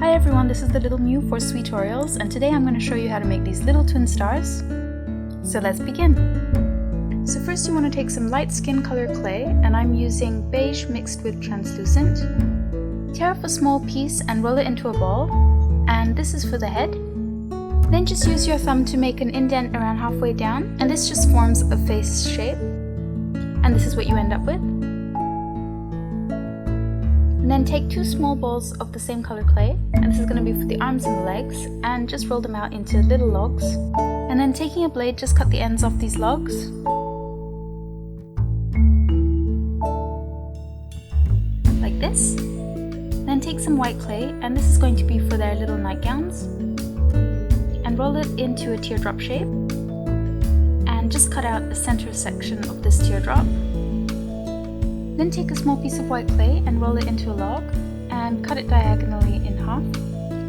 Hi everyone, this is TheLittleMew for Sweetorials, and today I'm going to show you how to make these little twin stars. So let's begin. So first you want to take some light skin color clay, and I'm using beige mixed with translucent. Tear off a small piece and roll it into a ball, and this is for the head. Then just use your thumb to make an indent around halfway down, and this just forms a face shape. And this is what you end up with. And then take two small balls of the same color clay, and this is going to be for the arms and the legs, and just roll them out into little logs. And then taking a blade, just cut the ends off these logs. Like this. Then take some white clay, and this is going to be for their little nightgowns. And roll it into a teardrop shape. And just cut out the center section of this teardrop. Then take a small piece of white clay and roll it into a log and cut it diagonally in half,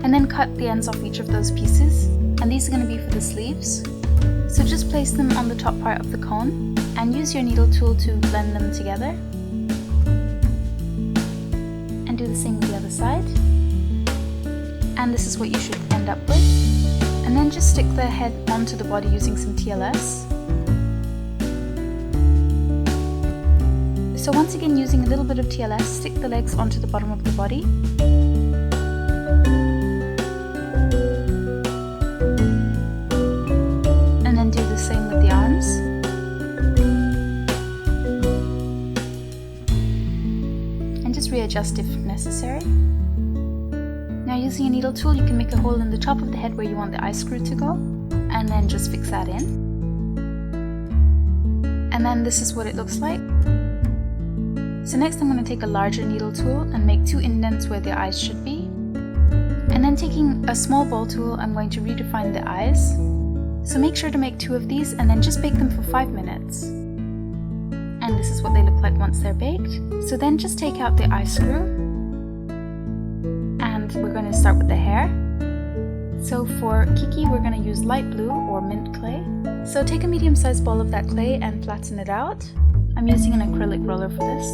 and then cut the ends off each of those pieces, and these are going to be for the sleeves. So just place them on the top part of the cone and use your needle tool to blend them together, and do the same with the other side. And this is what you should end up with. And then just stick the head onto the body using some TLS. So once again, using a little bit of TLS, stick the legs onto the bottom of the body. And then do the same with the arms. And just readjust if necessary. Now using a needle tool, you can make a hole in the top of the head where you want the eye screw to go, and then just fix that in. And then this is what it looks like. So next I'm going to take a larger needle tool and make two indents where the eyes should be. And then taking a small ball tool, I'm going to redefine the eyes. So make sure to make two of these and then just bake them for 5 minutes. And this is what they look like once they're baked. So then just take out the eye screw. And we're going to start with the hair. So for Kiki, we're going to use light blue or mint clay. So take a medium-sized ball of that clay and flatten it out. I'm using an acrylic roller for this.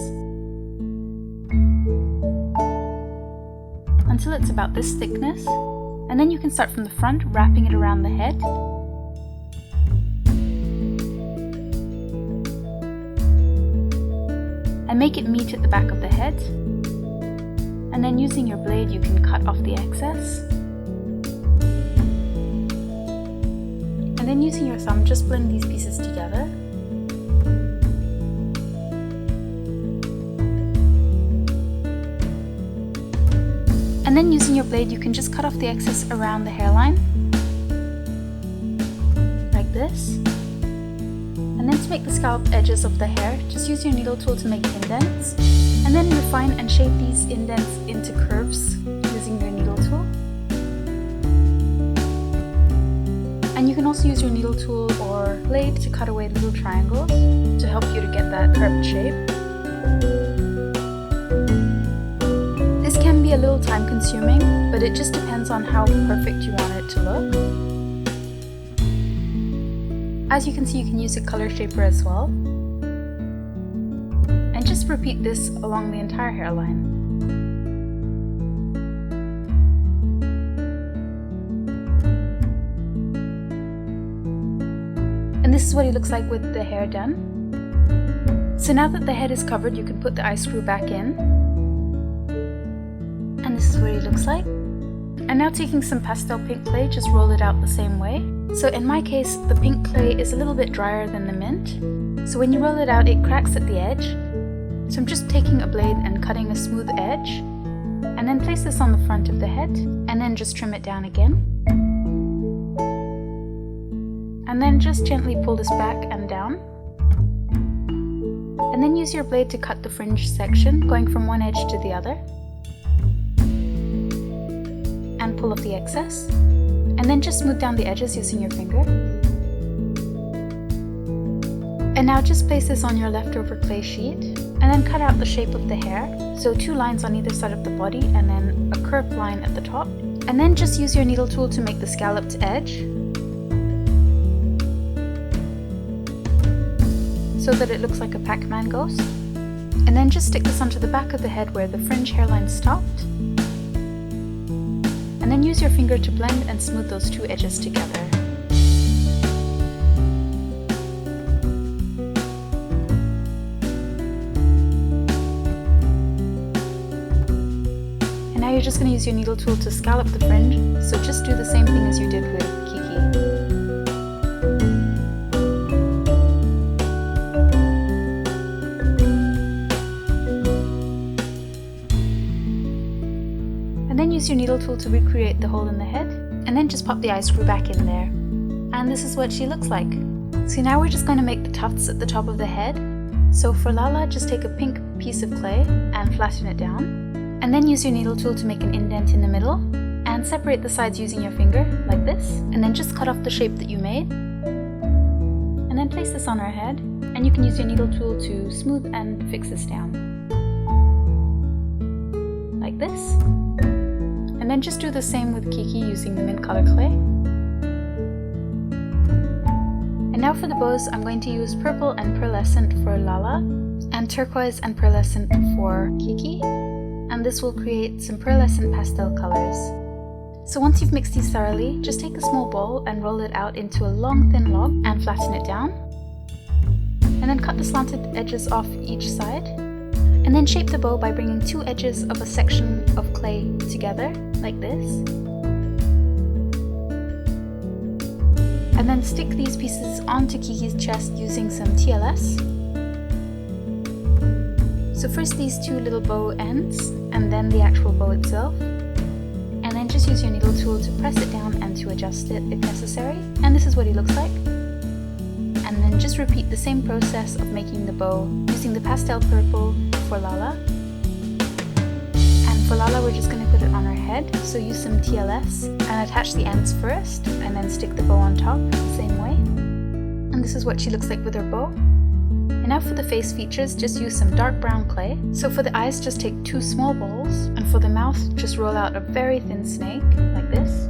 Until it's about this thickness, and then you can start from the front, wrapping it around the head. And make it meet at the back of the head. And then using your blade, you can cut off the excess. And then using your thumb, just blend these pieces together. And then using your blade, you can just cut off the excess around the hairline, like this. And then to make the scalp edges of the hair, just use your needle tool to make indents. And then refine and shape these indents into curves using your needle tool. And you can also use your needle tool or blade to cut away little triangles to help you to get that curved shape. Can be a little time consuming, but it just depends on how perfect you want it to look. As you can see, you can use a color shaper as well. And just repeat this along the entire hairline. And this is what he looks like with the hair done. So now that the head is covered, you can put the eye screw back in. And this is what it looks like. And now taking some pastel pink clay, just roll it out the same way. So in my case, the pink clay is a little bit drier than the mint. So when you roll it out, it cracks at the edge. So I'm just taking a blade and cutting a smooth edge. And then place this on the front of the head, and then just trim it down again. And then just gently pull this back and down. And then use your blade to cut the fringe section, going from one edge to the other. And pull off the excess, and then just smooth down the edges using your finger. And now just place this on your leftover clay sheet, and then cut out the shape of the hair, so 2 lines on either side of the body and then a curved line at the top. And then just use your needle tool to make the scalloped edge, so that it looks like a Pac-Man ghost. And then just stick this onto the back of the head where the fringe hairline stopped. and then use your finger to blend and smooth those two edges together. And now you're just going to use your needle tool to scallop the fringe, so just do the same thing as you did with Kiki. And then use your needle tool to recreate the hole in the head, and then just pop the eye screw back in there. And this is what she looks like. So now we're just going to make the tufts at the top of the head. So for Lala, just take a pink piece of clay and flatten it down. And then use your needle tool to make an indent in the middle, and separate the sides using your finger, like this. And then just cut off the shape that you made. And then place this on her head, and you can use your needle tool to smooth and fix this down. Like this. And then just do the same with Kiki using the mint color clay. And now for the bows, I'm going to use purple and pearlescent for Lala, and turquoise and pearlescent for Kiki. And this will create some pearlescent pastel colors. So once you've mixed these thoroughly, just take a small bowl and roll it out into a long thin log and flatten it down. And then cut the slanted edges off each side. And then shape the bow by bringing two edges of a section of clay together, like this. And then stick these pieces onto Kiki's chest using some TLS. So first these two little bow ends, and then the actual bow itself. And then just use your needle tool to press it down and to adjust it if necessary. And this is what he looks like. And then just repeat the same process of making the bow using the pastel purple for Lala. And for Lala, we're just going to put it on her head, so use some TLS and attach the ends first, and then stick the bow on top the same way. And this is what she looks like with her bow. And now for the face features, just use some dark brown clay. So for the eyes, just take two small balls, and for the mouth, just roll out a very thin snake, like this.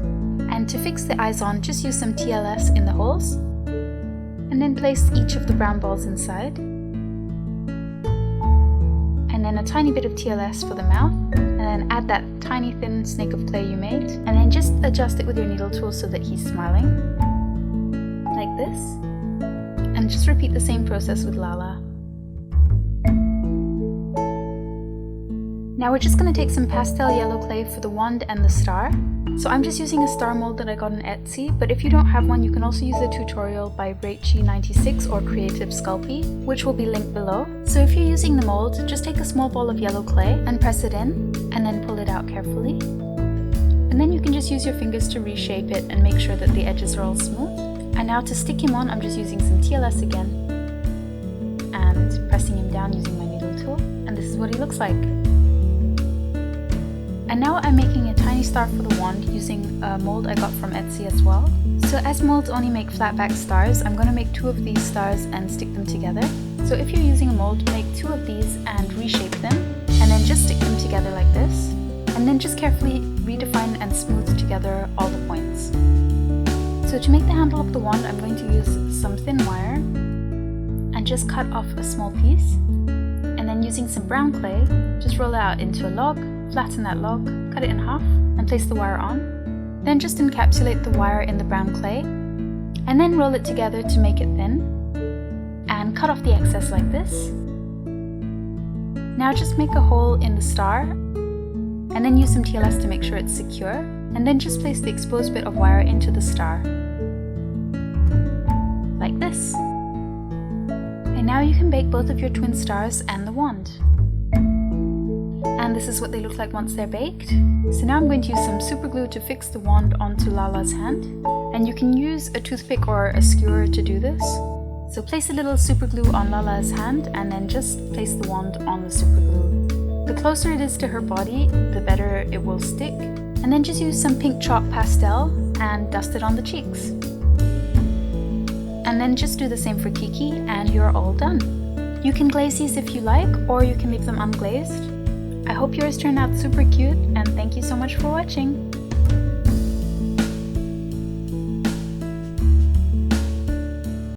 And to fix the eyes on, just use some TLS in the holes, and then place each of the brown balls inside. And then a tiny bit of TLS for the mouth, and then add that tiny thin snake of clay you made, and then just adjust it with your needle tool so that he's smiling, like this. And just repeat the same process with Lala. Now we're just going to take some pastel yellow clay for the wand and the star. So I'm just using a star mold that I got on Etsy, but if you don't have one, you can also use a tutorial by Rachie96 or Creative Sculpey, which will be linked below. So if you're using the mold, just take a small ball of yellow clay and press it in, and then pull it out carefully. And then you can just use your fingers to reshape it and make sure that the edges are all smooth. And now to stick him on, I'm just using some TLS again and pressing him down using my needle tool, and this is what he looks like. And now I'm making a tiny star for the wand using a mold I got from Etsy as well. So as molds only make flat back stars, I'm going to make two of these stars and stick them together. So if you're using a mold, make two of these and reshape them, and then just stick them together like this. And then just carefully redefine and smooth together all the points. So to make the handle of the wand, I'm going to use some thin wire and just cut off a small piece. And then using some brown clay, just roll it out into a log, flatten that log, cut it in half, and place the wire on. Then just encapsulate the wire in the brown clay, and then roll it together to make it thin, and cut off the excess like this. Now just make a hole in the star, and then use some TLS to make sure it's secure, and then just place the exposed bit of wire into the star. Like this. And now you can bake both of your twin stars and the wand. And this is what they look like once they're baked. So now I'm going to use some super glue to fix the wand onto Lala's hand. And you can use a toothpick or a skewer to do this. So place a little super glue on Lala's hand and then just place the wand on the super glue. The closer it is to her body, the better it will stick. And then just use some pink chalk pastel and dust it on the cheeks. And then just do the same for Kiki and you're all done. You can glaze these if you like, or you can leave them unglazed. I hope yours turned out super cute, and thank you so much for watching!